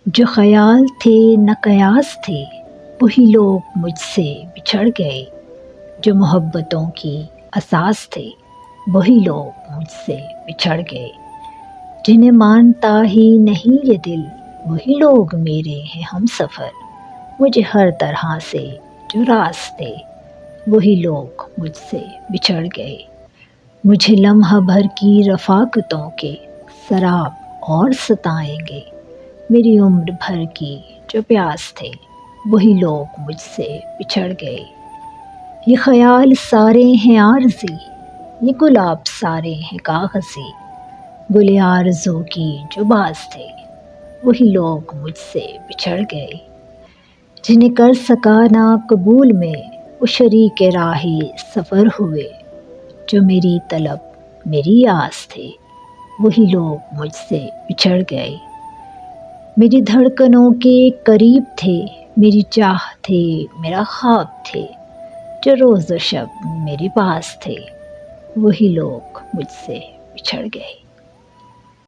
جو خیال تھے نہ قیاس تھے وہی لوگ مجھ سے بچھڑ گئے، جو محبتوں کی اساس تھے وہی لوگ مجھ سے بچھڑ گئے، جنہیں مانتا ہی نہیں یہ دل وہی لوگ میرے ہیں ہم سفر، مجھے ہر طرح سے جو راستے وہی لوگ مجھ سے بچھڑ گئے، مجھے لمحہ بھر کی رفاقتوں کے سراب اور ستائیں گے، میری عمر بھر کی جو پیاس تھے وہی لوگ مجھ سے بچھڑ گئے، یہ خیال سارے ہیں عارضی، یہ گلاب سارے ہیں کاغذی، گل آرزو کی جو باز تھے وہی لوگ مجھ سے بچھڑ گئے، جنہیں کر سکا نہ قبول میں وہ شریک راہ سفر ہوئے، جو میری طلب میری آس تھے وہی لوگ مجھ سے بچھڑ گئے، میری دھڑکنوں کے قریب تھے، میری چاہ تھے میرا خواب تھے، جو روز و شب میرے پاس تھے وہی لوگ مجھ سے بچھڑ گئے۔